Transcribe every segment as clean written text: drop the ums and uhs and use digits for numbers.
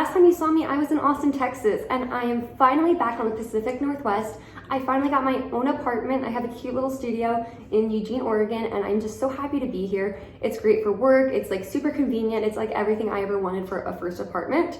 last time you saw me, I was in Austin, Texas, and I am finally back on the Pacific Northwest. I finally got my own apartment. I have a cute little studio in Eugene, Oregon, and I'm just so happy to be here. It's great for work. It's like super convenient. It's like everything I ever wanted for a first apartment.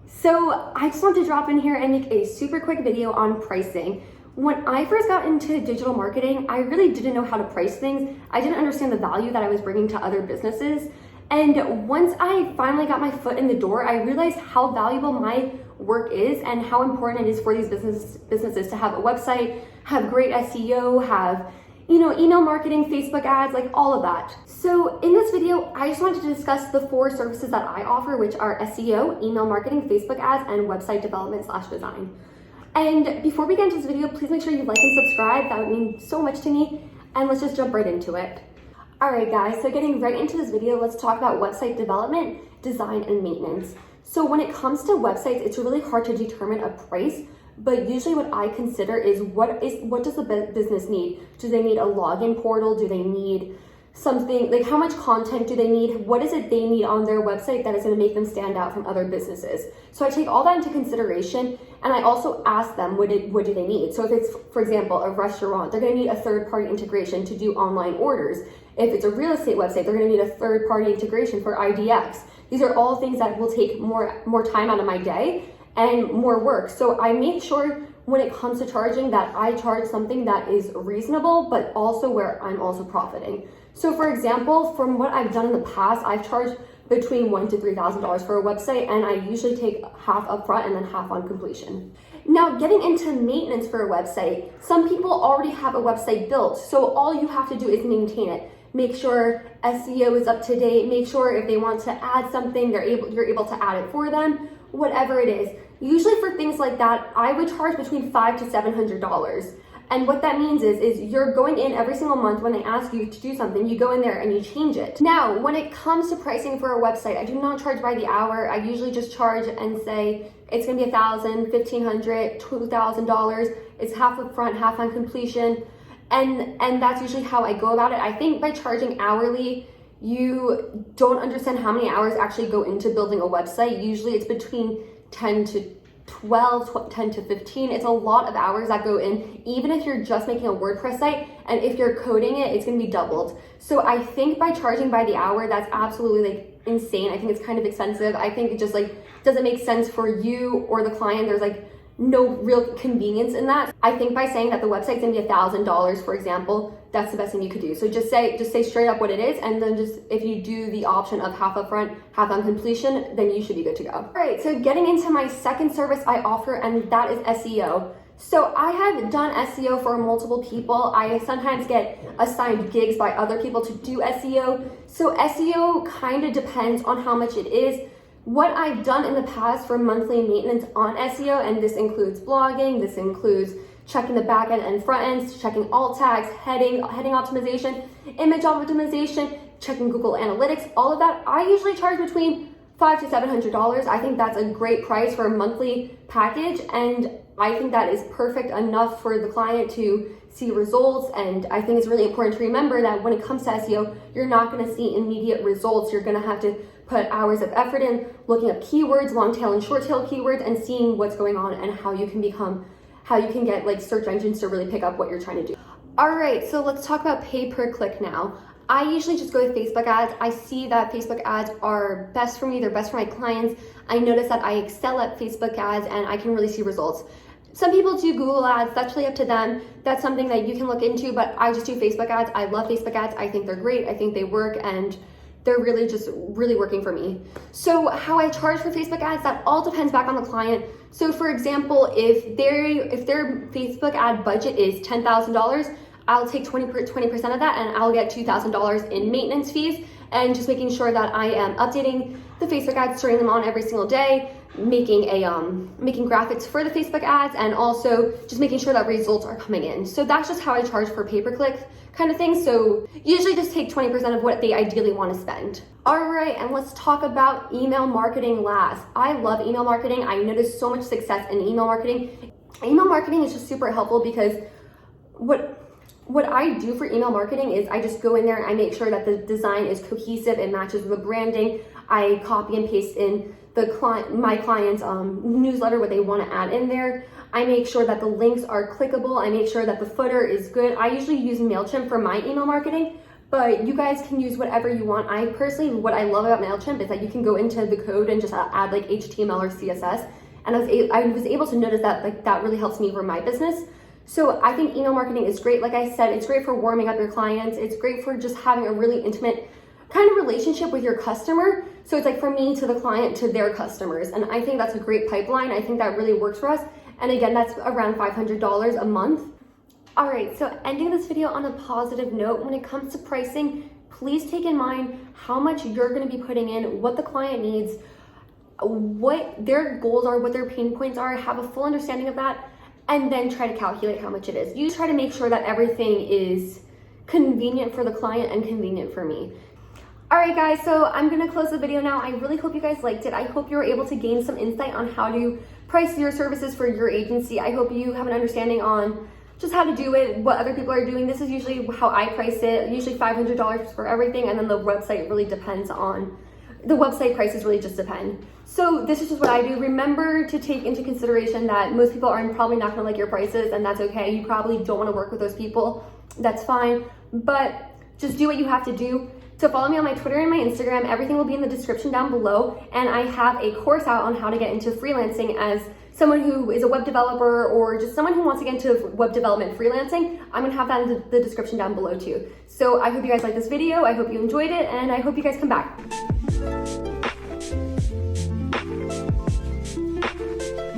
So I just want to drop in here and make a super quick video on pricing. When I first got into digital marketing, I really didn't know how to price things. I didn't understand the value that I was bringing to other businesses. And once I finally got my foot in the door, I realized how valuable my work is and how important it is for these businesses to have a website, have great SEO, have email marketing, Facebook ads, like all of that. So in this video, I just wanted to discuss the 4 services that I offer, which are SEO, email marketing, Facebook ads, and website development / design. And before we get into this video, please make sure you like and subscribe. That would mean so much to me. And let's just jump right into it. All right, guys, so getting right into this video, let's talk about website development, design, and maintenance. So when it comes to websites, it's really hard to determine a price, but usually what I consider is what does the business need? Do they need a login portal? Do they need something, like how much content do they need? What is it they need on their website that is gonna make them stand out from other businesses? So I take all that into consideration, and I also ask them what do they need? So if it's, for example, a restaurant, they're gonna need a third-party integration to do online orders. If it's a real estate website, they're gonna need a third-party integration for IDX. These are all things that will take more time out of my day and more work. So I make sure when it comes to charging that I charge something that is reasonable, but also where I'm also profiting. So for example, from what I've done in the past, I've charged between $1,000 to $3,000 for a website, and I usually take half upfront and then half on completion. Now, getting into maintenance for a website, some people already have a website built, so all you have to do is maintain it. Make sure SEO is up to date, make sure if they want to add something, you're able to add it for them, whatever it is. Usually for things like that, I would charge between $500 to $700. And what that means is you're going in every single month when they ask you to do something, you go in there and you change it. Now, when it comes to pricing for a website, I do not charge by the hour. I usually just charge and say it's gonna be $1,000, $1,500, $2,000. It's half upfront, half on completion. And that's usually how I go about it. I think by charging hourly, you don't understand how many hours actually go into building a website. Usually it's between 10 to 12, 10 to 15. It's a lot of hours that go in, even if you're just making a WordPress site, and if you're coding it, it's gonna be doubled. So I think by charging by the hour, that's absolutely like insane. I think it's kind of expensive. I think it just like doesn't make sense for you or the client. There's like no real convenience in that. I think by saying that the website's gonna be $1,000, for example, that's the best thing you could do. So just say straight up what it is, and then just if you do the option of half upfront, half on completion, then you should be good to go. All right, so getting into my second service I offer, and that is SEO. So I have done SEO for multiple people. I sometimes get assigned gigs by other people to do SEO. So SEO kind of depends on how much it is. What I've done in the past for monthly maintenance on SEO, and this includes blogging, this includes checking the back end and front ends, checking alt tags, heading optimization, image optimization, checking Google Analytics, all of that, I usually charge between $500 to $700. I think that's a great price for a monthly package, and I think that is perfect enough for the client to see results. And I think it's really important to remember that when it comes to SEO, you're not gonna see immediate results. You're gonna have to put hours of effort in looking up keywords, long tail and short tail keywords, and seeing what's going on and how you can get like search engines to really pick up what you're trying to do. All right, so let's talk about pay per click now. I usually just go with Facebook ads. I see that Facebook ads are best for me, they're best for my clients. I notice that I excel at Facebook ads and I can really see results. Some people do Google ads, that's really up to them. That's something that you can look into, but I just do Facebook ads. I love Facebook ads. I think they're great. I think they work, and they're really working for me. So how I charge for Facebook ads, that all depends back on the client. So for example, if their Facebook ad budget is $10,000, I'll take 20% of that, and I'll get $2,000 in maintenance fees, and just making sure that I am updating the Facebook ads, turning them on every single day, making graphics for the Facebook ads, and also just making sure that results are coming in. So that's just how I charge for pay-per-click kind of thing. So usually just take 20% of what they ideally want to spend. All right, and let's talk about email marketing last. I love email marketing. I noticed so much success in email marketing. Email marketing is just super helpful because what what I do for email marketing is I just go in there and I make sure that the design is cohesive, it matches with the branding. I copy and paste in my client's newsletter what they want to add in there. I make sure that the links are clickable. I make sure that the footer is good. I usually use MailChimp for my email marketing, but you guys can use whatever you want. I personally, what I love about MailChimp is that you can go into the code and just add like HTML or CSS. And I was able to notice that like that really helps me for my business. So I think email marketing is great. Like I said, it's great for warming up your clients. It's great for just having a really intimate kind of relationship with your customer. So it's like from me to the client to their customers. And I think that's a great pipeline. I think that really works for us. And again, that's around $500 a month. All right, so ending this video on a positive note, when it comes to pricing, please take in mind how much you're gonna be putting in, what the client needs, what their goals are, what their pain points are, have a full understanding of that, and then try to calculate how much it is. You try to make sure that everything is convenient for the client and convenient for me. All right, guys, so I'm gonna close the video now. I really hope you guys liked it. I hope you were able to gain some insight on how to price your services for your agency. I hope you have an understanding on just how to do it, what other people are doing. This is usually how I price it, usually $500 for everything, and then the website really depends on, the website prices really just depend. So this is just what I do. Remember to take into consideration that most people are probably not gonna like your prices, and that's okay. You probably don't wanna work with those people, that's fine, but just do what you have to do. So follow me on my Twitter and my Instagram. Everything will be in the description down below. And I have a course out on how to get into freelancing as someone who is a web developer or just someone who wants to get into web development freelancing. I'm gonna have that in the description down below too. So I hope you guys liked this video. I hope you enjoyed it, and I hope you guys come back.